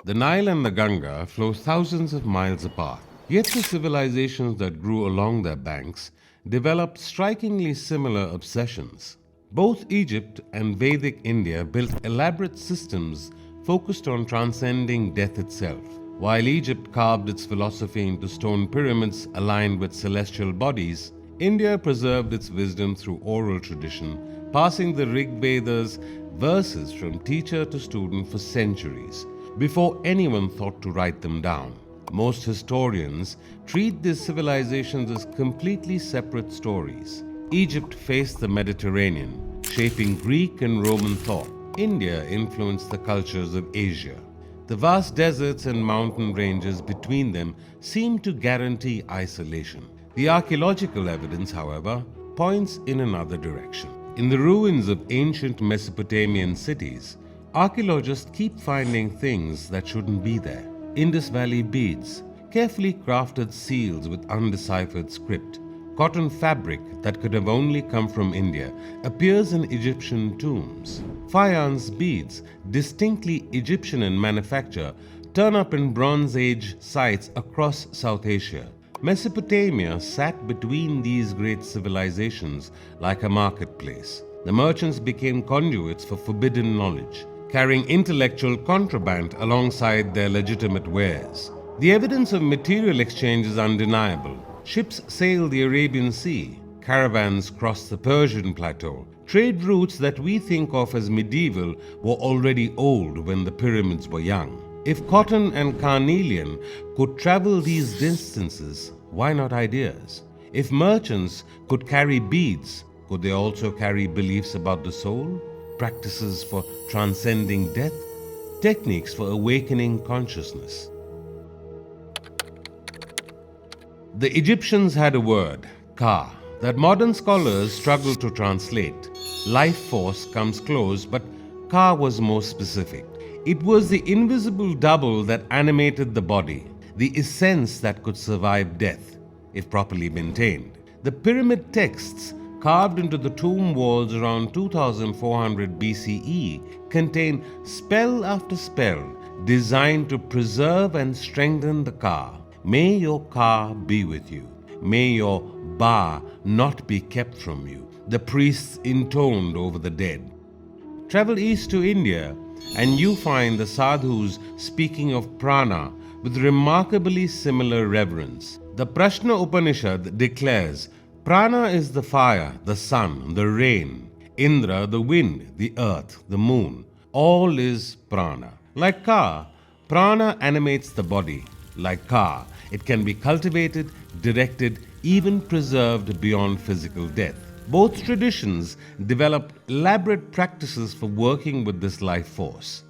The Nile and the Ganga flow thousands of miles apart, yet the civilizations that grew along their banks developed strikingly similar obsessions. Both Egypt and Vedic India built elaborate systems focused on transcending death itself. While Egypt carved its philosophy into stone pyramids aligned with celestial bodies, India preserved its wisdom through oral tradition, passing the Rig Veda's verses from teacher to student for centuries, before anyone thought to write them down. Most historians treat these civilizations as completely separate stories. Egypt faced the Mediterranean, shaping Greek and Roman thought. India influenced the cultures of Asia. The vast deserts and mountain ranges between them seem to guarantee isolation. The archaeological evidence, however, points in another direction. In the ruins of ancient Mesopotamian cities, archaeologists keep finding things that shouldn't be there. Indus Valley beads, carefully crafted seals with undeciphered script, cotton fabric that could have only come from India appears in Egyptian tombs. Faience beads, distinctly Egyptian in manufacture, turn up in Bronze Age sites across South Asia. Mesopotamia sat between these great civilizations like a marketplace. The merchants became conduits for forbidden knowledge, carrying intellectual contraband alongside their legitimate wares. The evidence of material exchange is undeniable. Ships sailed the Arabian Sea, caravans crossed the Persian plateau. Trade routes that we think of as medieval were already old when the pyramids were young. If cotton and carnelian could travel these distances, why not ideas? If merchants could carry beads, could they also carry beliefs about the soul? Practices for transcending death? Techniques for awakening consciousness? The Egyptians had a word, Ka, that modern scholars struggle to translate. Life force comes close, but Ka was more specific. It was the invisible double that animated the body, the essence that could survive death, if properly maintained. The pyramid texts carved into the tomb walls around 2400 BCE contain spell after spell designed to preserve and strengthen the Ka. May your Ka be with you. May your Ba not be kept from you. The priests intoned over the dead. Travel east to India and you find the sadhus speaking of prana with remarkably similar reverence. The Prashna Upanishad declares prana is the fire, the sun, the rain, Indra, the wind, the earth, the moon. All is prana. Like Ka, prana animates the body. Like Ka, it can be cultivated, directed, even preserved beyond physical death. Both traditions developed elaborate practices for working with this life force.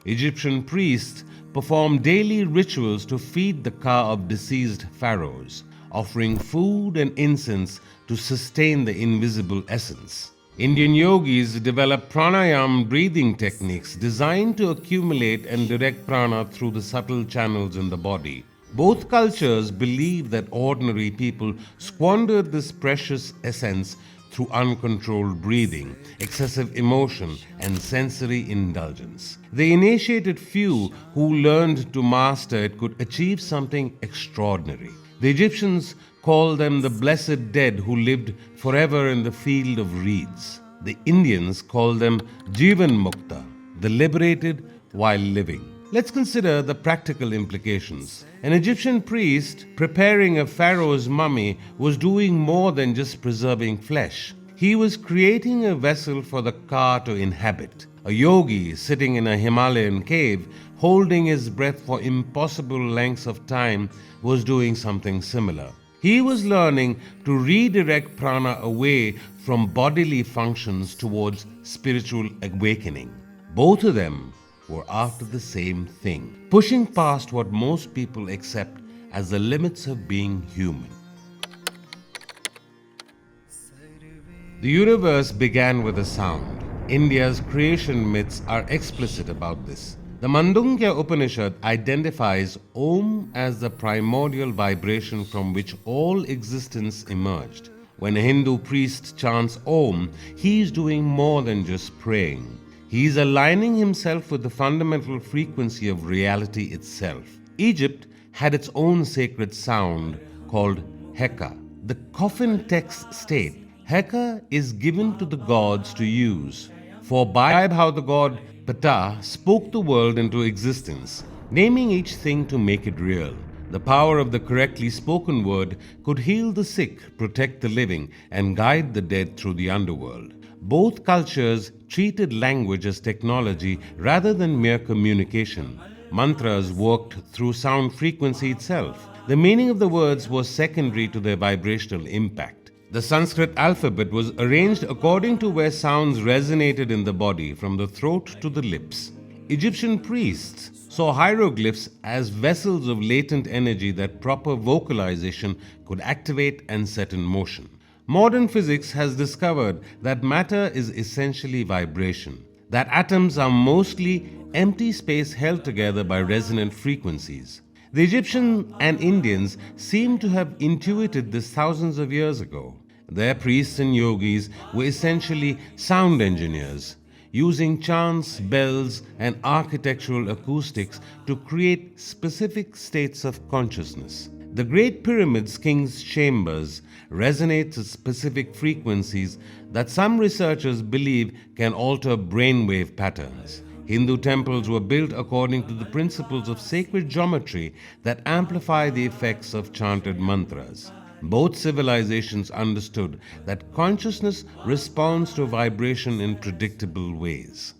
Egyptian priests performed daily rituals to feed the Ka of deceased pharaohs, offering food and incense to sustain the invisible essence. Indian yogis developed pranayama breathing techniques designed to accumulate and direct prana through the subtle channels in the body. Both cultures believe that ordinary people squandered this precious essence through uncontrolled breathing, excessive emotion, and sensory indulgence. The initiated few who learned to master it could achieve something extraordinary. The Egyptians called them the blessed dead who lived forever in the field of reeds. The Indians called them Jivan Mukta, the liberated while living. Let's consider the practical implications. An Egyptian priest preparing a pharaoh's mummy was doing more than just preserving flesh. He was creating a vessel for the Ka to inhabit. A yogi sitting in a Himalayan cave, holding his breath for impossible lengths of time, was doing something similar. He was learning to redirect prana away from bodily functions towards spiritual awakening. Both of them were after the same thing, pushing past what most people accept as the limits of being human. The universe began with a sound. India's creation myths are explicit about this. The Mandukya Upanishad identifies Om as the primordial vibration from which all existence emerged. When a Hindu priest chants Om, he is doing more than just praying. He is aligning himself with the fundamental frequency of reality itself. Egypt had its own sacred sound called Heka. The coffin text state, Heka is given to the gods to use. For by how the god Ptah spoke the world into existence, naming each thing to make it real. The power of the correctly spoken word could heal the sick, protect the living, and guide the dead through the underworld. Both cultures treated language as technology rather than mere communication. Mantras worked through sound frequency itself. The meaning of the words was secondary to their vibrational impact. The Sanskrit alphabet was arranged according to where sounds resonated in the body, from the throat to the lips. Egyptian priests saw hieroglyphs as vessels of latent energy that proper vocalization could activate and set in motion. Modern physics has discovered that matter is essentially vibration, that atoms are mostly empty space held together by resonant frequencies. The Egyptians and Indians seem to have intuited this thousands of years ago. Their priests and yogis were essentially sound engineers, using chants, bells, and architectural acoustics to create specific states of consciousness. The Great Pyramid's king's chambers resonate at specific frequencies that some researchers believe can alter brainwave patterns. Hindu temples were built according to the principles of sacred geometry that amplify the effects of chanted mantras. Both civilizations understood that consciousness responds to vibration in predictable ways.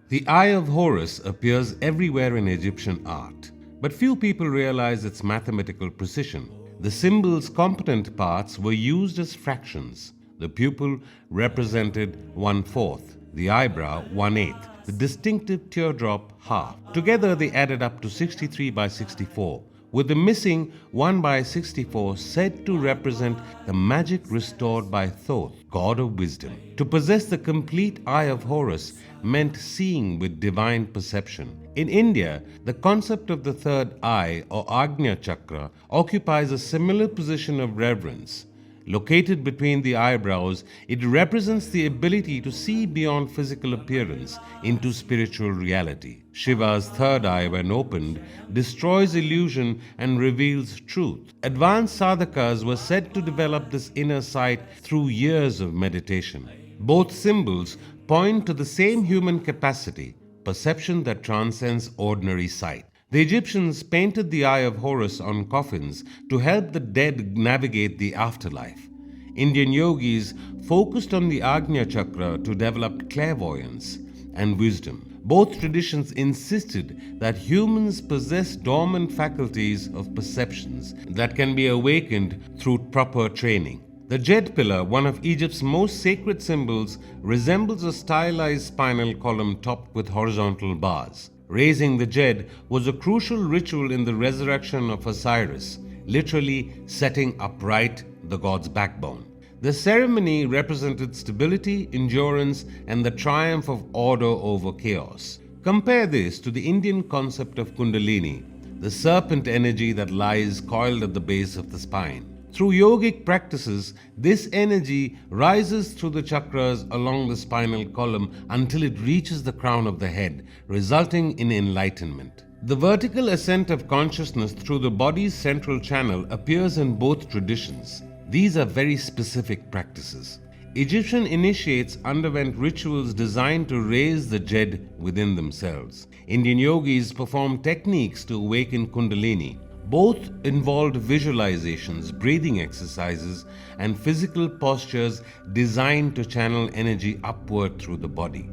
The Eye of Horus appears everywhere in Egyptian art, but few people realize its mathematical precision. The symbol's component parts were used as fractions. The pupil represented 1/4, the eyebrow 1/8, the distinctive teardrop half. Together they added up to 63 by 64, with the missing 1 by 64 said to represent the magic restored by Thoth, god of wisdom. To possess the complete Eye of Horus meant seeing with divine perception. In India, the concept of the third eye or Ajna chakra occupies a similar position of reverence. Located between the eyebrows, it represents the ability to see beyond physical appearance into spiritual reality. Shiva's third eye, when opened, destroys illusion and reveals truth. Advanced sadhakas were said to develop this inner sight through years of meditation. Both symbols point to the same human capacity, perception that transcends ordinary sight. The Egyptians painted the Eye of Horus on coffins to help the dead navigate the afterlife. Indian yogis focused on the Ajna chakra to develop clairvoyance and wisdom. Both traditions insisted that humans possess dormant faculties of perceptions that can be awakened through proper training. The Djed pillar, one of Egypt's most sacred symbols, resembles a stylized spinal column topped with horizontal bars. Raising the Djed was a crucial ritual in the resurrection of Osiris, literally setting upright the god's backbone. The ceremony represented stability, endurance, and the triumph of order over chaos. Compare this to the Indian concept of Kundalini, the serpent energy that lies coiled at the base of the spine. Through yogic practices, this energy rises through the chakras along the spinal column until it reaches the crown of the head, resulting in enlightenment. The vertical ascent of consciousness through the body's central channel appears in both traditions. These are very specific practices. Egyptian initiates underwent rituals designed to raise the Djed within themselves. Indian yogis perform techniques to awaken Kundalini. Both involved visualizations, breathing exercises, and physical postures designed to channel energy upward through the body.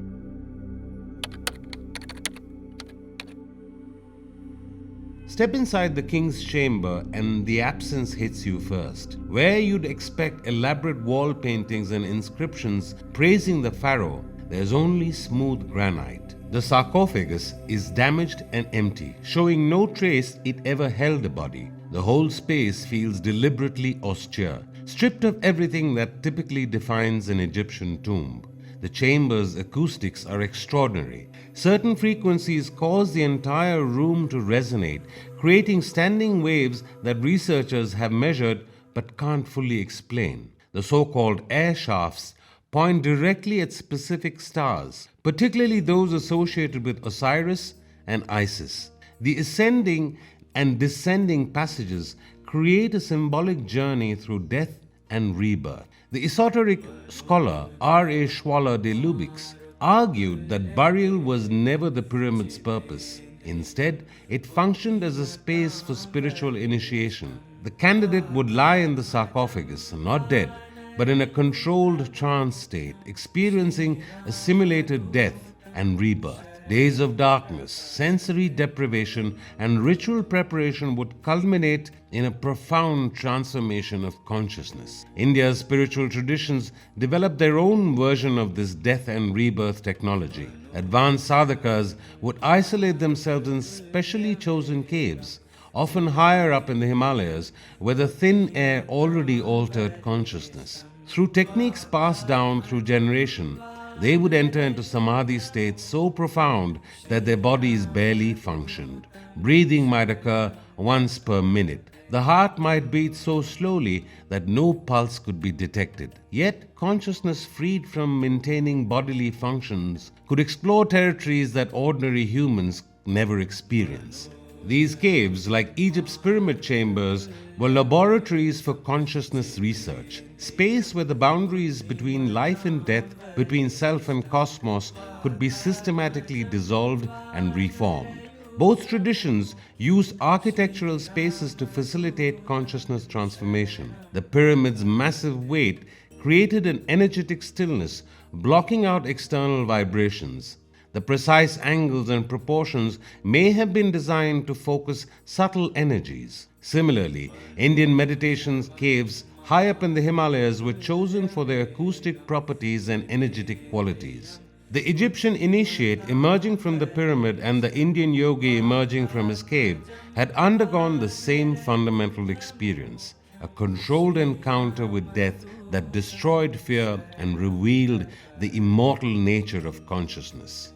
Step inside the king's chamber and the absence hits you first. Where you'd expect elaborate wall paintings and inscriptions praising the pharaoh, there's only smooth granite. The sarcophagus is damaged and empty, showing no trace it ever held a body. The whole space feels deliberately austere, stripped of everything that typically defines an Egyptian tomb. The chamber's acoustics are extraordinary. Certain frequencies cause the entire room to resonate, creating standing waves that researchers have measured but can't fully explain. The so-called air shafts point directly at specific stars, particularly those associated with Osiris and Isis. The ascending and descending passages create a symbolic journey through death and rebirth. The esoteric scholar R.A. Schwaller de Lubix argued that burial was never the pyramid's purpose. Instead, it functioned as a space for spiritual initiation. The candidate would lie in the sarcophagus, not dead, but in a controlled trance state, experiencing a simulated death and rebirth. Days of darkness, sensory deprivation, and ritual preparation would culminate in a profound transformation of consciousness. India's spiritual traditions developed their own version of this death and rebirth technology. Advanced sadhakas would isolate themselves in specially chosen caves, often higher up in the Himalayas, where the thin air already altered consciousness. Through techniques passed down through generation, they would enter into samadhi states so profound that their bodies barely functioned. Breathing might occur once per minute. The heart might beat so slowly that no pulse could be detected. Yet, consciousness freed from maintaining bodily functions could explore territories that ordinary humans never experience. These caves, like Egypt's pyramid chambers, were laboratories for consciousness research, space where the boundaries between life and death, between self and cosmos, could be systematically dissolved and reformed. Both traditions used architectural spaces to facilitate consciousness transformation. The pyramid's massive weight created an energetic stillness, blocking out external vibrations. The precise angles and proportions may have been designed to focus subtle energies. Similarly, Indian meditation caves high up in the Himalayas were chosen for their acoustic properties and energetic qualities. The Egyptian initiate emerging from the pyramid and the Indian yogi emerging from his cave had undergone the same fundamental experience, a controlled encounter with death that destroyed fear and revealed the immortal nature of consciousness.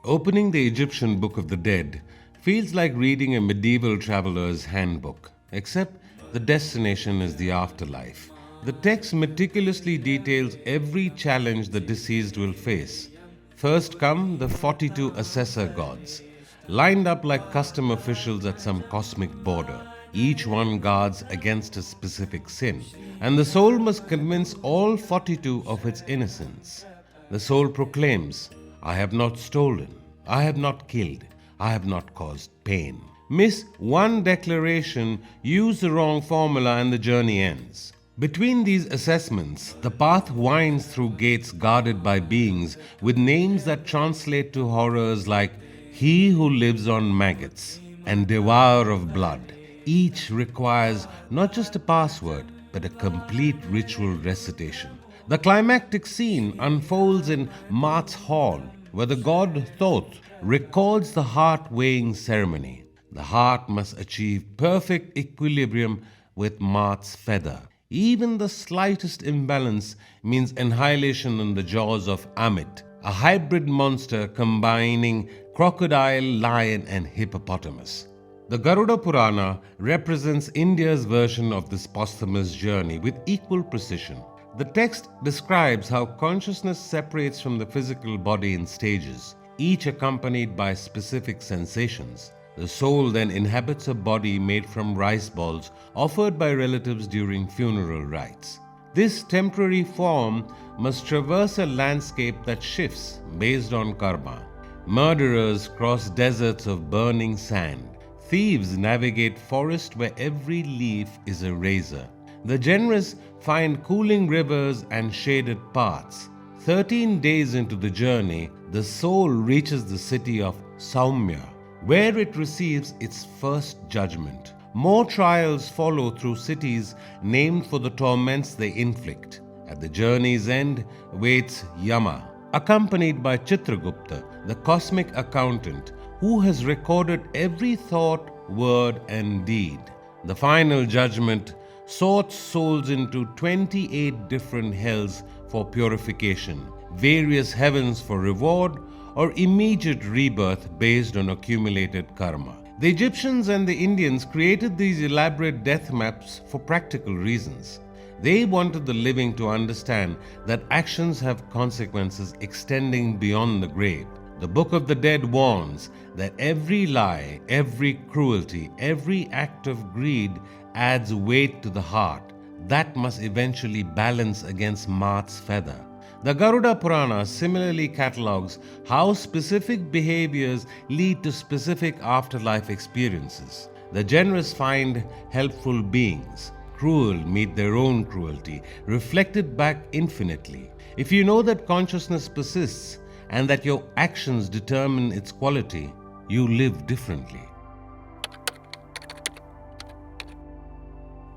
Opening the Egyptian Book of the Dead feels like reading a medieval traveler's handbook, except the destination is the afterlife. The text meticulously details every challenge the deceased will face. First come the 42 assessor gods, lined up like custom officials at some cosmic border. Each one guards against a specific sin, and the soul must convince all 42 of its innocence. The soul proclaims, "I have not stolen, I have not killed, I have not caused pain." Miss one declaration, use the wrong formula, and the journey ends. Between these assessments, the path winds through gates guarded by beings with names that translate to horrors like "He who lives on maggots" and "Devourer of blood." Each requires not just a password, but a complete ritual recitation. The climactic scene unfolds in Maat's hall, where the god Thoth records the heart-weighing ceremony. The heart must achieve perfect equilibrium with Maat's feather. Even the slightest imbalance means annihilation in the jaws of Amit, a hybrid monster combining crocodile, lion, and hippopotamus. The Garuda Purana represents India's version of this posthumous journey with equal precision. The text describes how consciousness separates from the physical body in stages, each accompanied by specific sensations. The soul then inhabits a body made from rice balls offered by relatives during funeral rites. This temporary form must traverse a landscape that shifts based on karma. Murderers cross deserts of burning sand. Thieves navigate forests where every leaf is a razor. The generous find cooling rivers and shaded paths. 13 days into the journey, the soul reaches the city of Saumya, where it receives its first judgment. More trials follow through cities named for the torments they inflict. At the journey's end waits Yama, accompanied by Chitragupta, the cosmic accountant, who has recorded every thought, word, and deed. The final judgment sorts souls into 28 different hells for purification, various heavens for reward, or immediate rebirth based on accumulated karma. The Egyptians and the Indians created these elaborate death maps for practical reasons. They wanted the living to understand that actions have consequences extending beyond the grave. The Book of the Dead warns that every lie, every cruelty, every act of greed adds weight to the heart that must eventually balance against Mart's feather. The Garuda Purana similarly catalogues how specific behaviors lead to specific afterlife experiences. The generous find helpful beings, cruel meet their own cruelty, reflected back infinitely. If you know that consciousness persists and that your actions determine its quality, you live differently.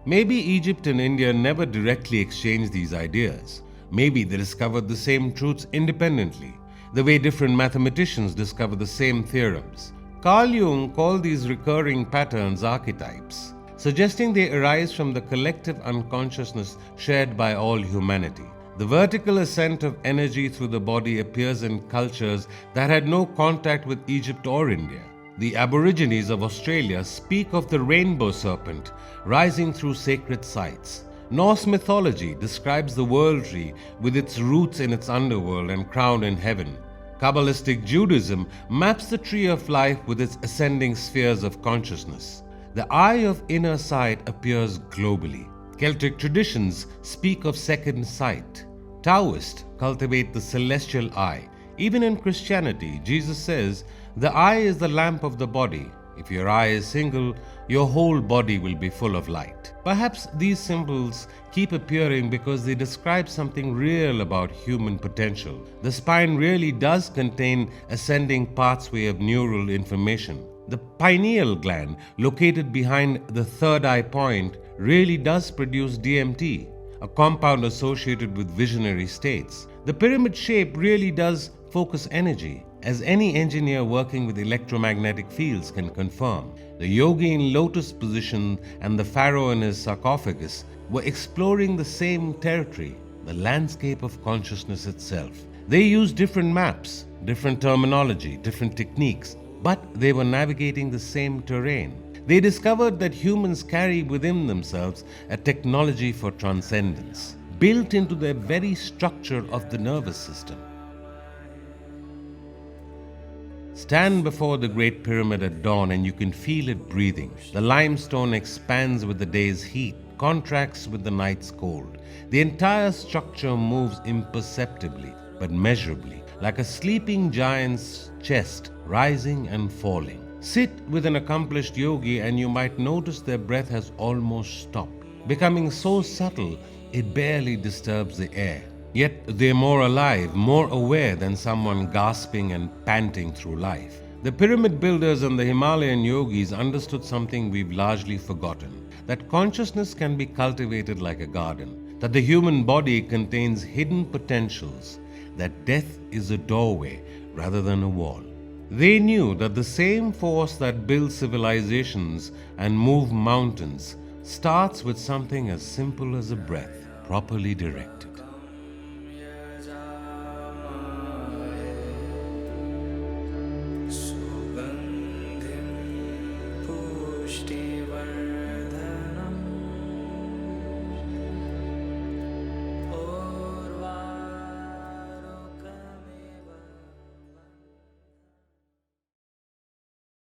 Maybe Egypt and India never directly exchanged these ideas. Maybe they discovered the same truths independently, the way different mathematicians discover the same theorems. Carl Jung called these recurring patterns archetypes, suggesting they arise from the collective unconsciousness shared by all humanity. The vertical ascent of energy through the body appears in cultures that had no contact with Egypt or India. The Aborigines of Australia speak of the rainbow serpent rising through sacred sites. Norse mythology describes the world tree with its roots in its underworld and crown in heaven. Kabbalistic Judaism maps the tree of life with its ascending spheres of consciousness. The eye of inner sight appears globally. Celtic traditions speak of second sight. Taoists cultivate the celestial eye. Even in Christianity, Jesus says, "The eye is the lamp of the body. If your eye is single, your whole body will be full of light." Perhaps these symbols keep appearing because they describe something real about human potential. The spine really does contain ascending pathway of neural information. The pineal gland, located behind the third eye point, really does produce DMT, a compound associated with visionary states. The pyramid shape really does focus energy, as any engineer working with electromagnetic fields can confirm. The yogi in lotus position and the pharaoh in his sarcophagus were exploring the same territory, the landscape of consciousness itself. They used different maps, different terminology, different techniques, but they were navigating the same terrain. They discovered that humans carry within themselves a technology for transcendence, built into their very structure of the nervous system. Stand before the Great Pyramid at dawn and you can feel it breathing. The limestone expands with the day's heat, contracts with the night's cold. The entire structure moves imperceptibly but measurably, like a sleeping giant's chest rising and falling. Sit with an accomplished yogi and you might notice their breath has almost stopped, becoming so subtle it barely disturbs the air. Yet they're more alive, more aware than someone gasping and panting through life. The pyramid builders and the Himalayan yogis understood something we've largely forgotten, that consciousness can be cultivated like a garden, that the human body contains hidden potentials, that death is a doorway rather than a wall. They knew that the same force that builds civilizations and moves mountains starts with something as simple as a breath, properly directed. Stay